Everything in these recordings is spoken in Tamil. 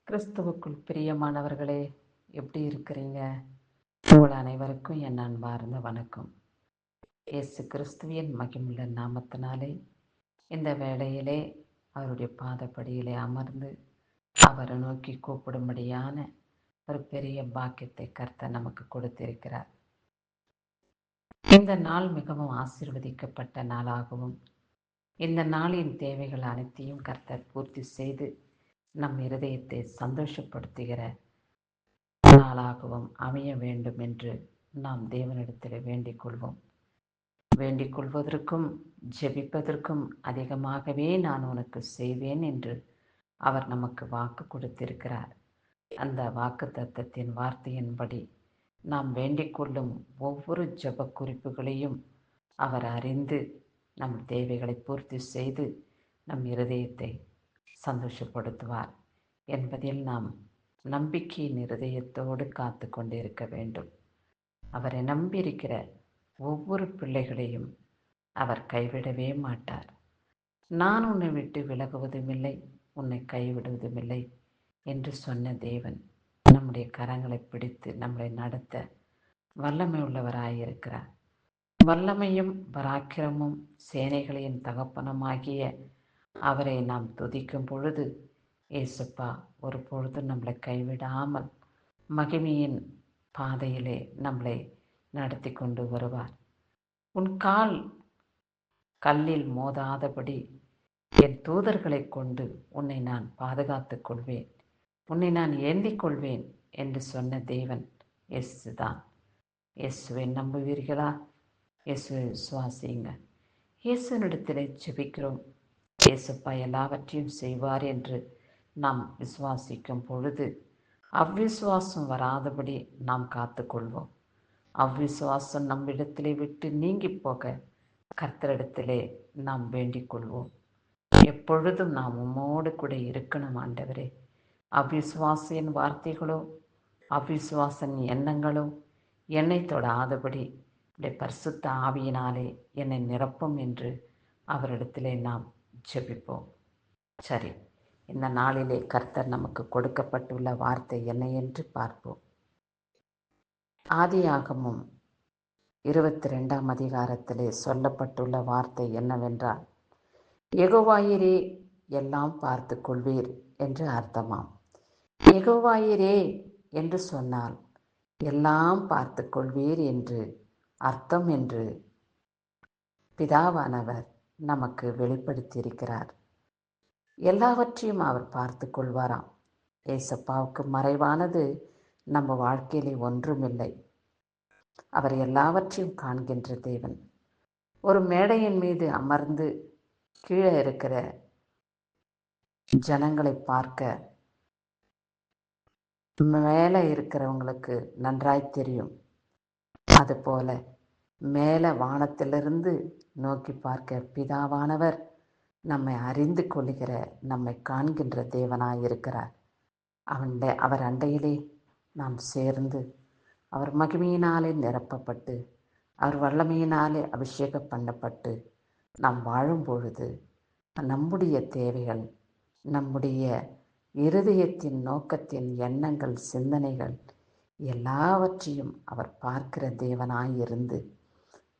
கிறிஸ்துவுக்குள் பிரியமானவர்களே, எப்படி இருக்கிறீங்க? உங்கள் அனைவருக்கும் என் அன்பார்ந்த வணக்கம். இயேசு கிறிஸ்துவின் மகிமுள்ள நாமத்தினாலே இந்த வேளையிலே அவருடைய பாதப்படியிலே அமர்ந்து அவரை நோக்கி கூப்பிடும்படியான ஒரு பெரிய பாக்கியத்தை கர்த்தர் நமக்கு கொடுத்திருக்கிறார். இந்த நாள் மிகவும் ஆசீர்வதிக்கப்பட்ட நாளாகவும், இந்த நாளின் தேவைகள் அனைத்தையும் கர்த்தர் பூர்த்தி செய்து நம் இருதயத்தை சந்தோஷப்படுத்துகிற நாளாகவும் அமைய வேண்டும் என்று நாம் தேவனிடத்தில் வேண்டிக் கொள்வோம். வேண்டிக் கொள்வதற்கும் ஜெபிப்பதற்கும் அதிகமாகவே நான் உனக்கு செய்வேன் என்று அவர் நமக்கு வாக்கு கொடுத்திருக்கிறார். அந்த வாக்கு தத்தத்தின் வார்த்தையின்படி நாம் வேண்டிக் கொள்ளும் ஒவ்வொரு ஜெப குறிப்புகளையும் அவர் அறிந்து நம் தேவைகளை பூர்த்தி செய்து நம் இருதயத்தை சந்தோஷப்படுத்துவார் என்பதில் நாம் நம்பிக்கையின் இருதயத்தோடு காத்து கொண்டிருக்க வேண்டும். அவரை நம்பியிருக்கிற ஒவ்வொரு பிள்ளைகளையும் அவர் கைவிடவே மாட்டார். நான் உன்னை விட்டு விலகுவதுமில்லை, உன்னை கைவிடுவதுமில்லை என்று சொன்ன தேவன் நம்முடைய கரங்களை பிடித்து நம்மளை நடத்த வல்லமை உள்ளவராயிருக்கிறார். வல்லமையும் பராக்கிரமும் சேனைகளின் தகப்பனமாகிய அவரை நாம் துதிக்கும் பொழுது ஏசப்பா ஒரு பொழுது நம்மளை கைவிடாமல் மகிமையின் பாதையிலே நம்மளை நடத்தி கொண்டு வருவார். உன் கால் கல்லில் மோதாதபடி என் தூதர்களை கொண்டு உன்னை நான் பாதுகாத்துக் கொள்வேன், உன்னை நான் ஏந்திக் கொள்வேன் என்று சொன்ன தேவன் இயேசுதான். இயேசுவை நம்புவீர்களா? இயேசுவை விசுவாசியுங்க. இயேசுனிடத்திலே ஜெபிக்கிறோம். இயேசப்பா எல்லாவற்றையும் செய்வார் என்று நாம் விசுவாசிக்கும் பொழுது அவ்விசுவாசம் வராதபடி நாம் காத்துக்கொள்வோம். அவ்விசுவாசம் நம்மிடத்திலே விட்டு நீங்கி போக கர்த்தரிடத்திலே நாம் வேண்டிக் கொள்வோம். எப்பொழுதும் நாம் உம்மோடு கூட இருக்கணும் ஆண்டவரே. அவ்விசுவாசின் வார்த்தைகளோ அவ்விசுவாசன் எண்ணங்களோ என்னை தொடாதபடி பரிசுத்த ஆவியினாலே என்னை நிரப்பும் என்று அவரிடத்திலே நாம் ஜெபிப்போம். சரி, இந்த நாளிலே கர்த்தர் நமக்கு கொடுக்கப்பட்டுள்ள வார்த்தை என்ன என்று பார்ப்போம். ஆதியாகமம் 22ஆம் அதிகாரத்திலே சொல்லப்பட்டுள்ள வார்த்தை என்னவென்றால், யெகோவாயிரே எல்லாம் பார்த்து கொள்வீர் என்று அர்த்தமாம். யெகோவாயிரே என்று சொன்னால் எல்லாம் பார்த்து கொள்வீர் என்று அர்த்தம் என்று பிதாவானவர் நமக்கு வெளிப்படுத்தியிருக்கிறார். எல்லாவற்றையும் அவர் பார்த்து கொள்வாராம். ஏசப்பாவுக்கு மறைவானது நம்ம வாழ்க்கையிலே ஒன்றுமில்லை. அவர் எல்லாவற்றையும் காண்கின்ற தேவன். ஒரு மேடையின் மீது அமர்ந்து கீழே இருக்கிற ஜனங்களை பார்க்க மேலே இருக்கிறவங்களுக்கு நன்றாய் தெரியும். அதுபோல மேலே வானத்திலிருந்து நோக்கி பார்க்க பிதாவானவர் நம்மை அறிந்து கொள்கிற, நம்மை காண்கின்ற தேவனாயிருக்கிறார். அவர் அண்டையிலே நாம் சேர்ந்து அவர் மகிமையினாலே நிரப்பப்பட்டு அவர் வல்லமையினாலே அபிஷேகம் பண்ணப்பட்டு நாம் வாழும் பொழுது நம்முடைய தேவைகள், நம்முடைய இருதயத்தின் நோக்கத்தின் எண்ணங்கள், சிந்தனைகள் எல்லாவற்றையும் அவர் பார்க்கிற தேவனாயிருந்து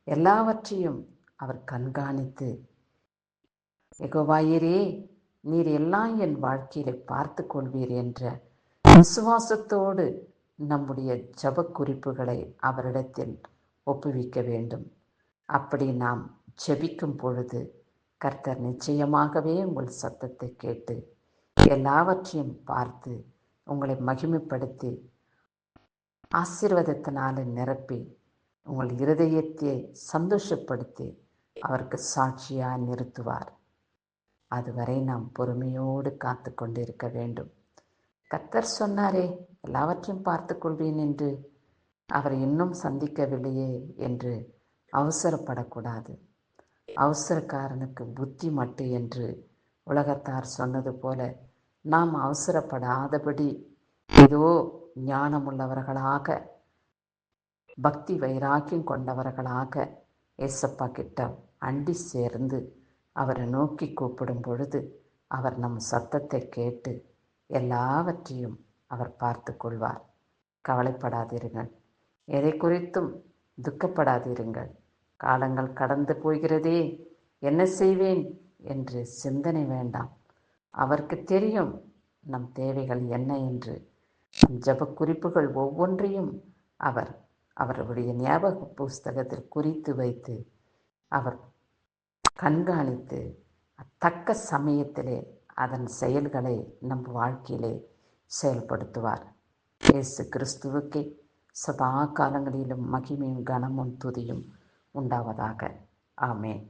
எல்லாவற்றையும் அவர் கண்காணித்து, யெகோவாயிரே நீர் எல்லாம் என் வாழ்க்கையிலே பார்த்து கொள்வீர் என்ற விசுவாசத்தோடு நம்முடைய ஜெப குறிப்புகளை அவரிடத்தில் ஒப்புவிக்க வேண்டும். அப்படி நாம் ஜெபிக்கும் பொழுது கர்த்தர் நிச்சயமாகவே உங்கள் சத்தத்தை கேட்டு எல்லாவற்றையும் பார்த்து உங்களை மகிமைப்படுத்தி ஆசீர்வாதத்தினால நிரப்பி உங்கள் இருதயத்தை சந்தோஷப்படுத்தி அவருக்கு சாட்சியாக நிறுத்துவார். அதுவரை நாம் பொறுமையோடு காத்து கொண்டிருக்க வேண்டும். கர்த்தர் சொன்னாரே எல்லாவற்றையும் பார்த்து கொள்வேன் என்று, அவர் இன்னும் சந்திக்கவில்லையே என்று அவசரப்படக்கூடாது. அவசரக்காரனுக்கு புத்தி மட்டு என்று உலகத்தார் சொன்னது போல நாம் அவசரப்படாதபடி ஏதோ ஞானமுள்ளவர்களாக, பக்தி வைராக்கியம் கொண்டவர்களாக ஏசப்பா கிட்ட அண்டி சேர்ந்து அவரை நோக்கி கூப்பிடும் பொழுது அவர் நம் சத்தத்தை கேட்டு எல்லாவற்றையும் அவர் பார்த்து கொள்வார். கவலைப்படாதிருங்கள், எதை குறித்தும் துக்கப்படாதிருங்கள். காலங்கள் கடந்து போகிறதே, என்ன செய்வேன் என்று சிந்தனை வேண்டாம். அவருக்கு தெரியும் நம் தேவைகள் என்ன என்று. ஜப குறிப்புகள் ஒவ்வொன்றையும் அவருடைய ஞாபக புஸ்தகத்தில் குறித்து வைத்து அவர் கண்காணித்து தக்க சமயத்திலே அதன் செயல்களை நம் வாழ்க்கையிலே செயல்படுத்துவார். இயேசு கிறிஸ்துவுக்கே சதா காலங்களிலும் மகிமையும் கனமும் துதியும் உண்டாவதாக. ஆமென்.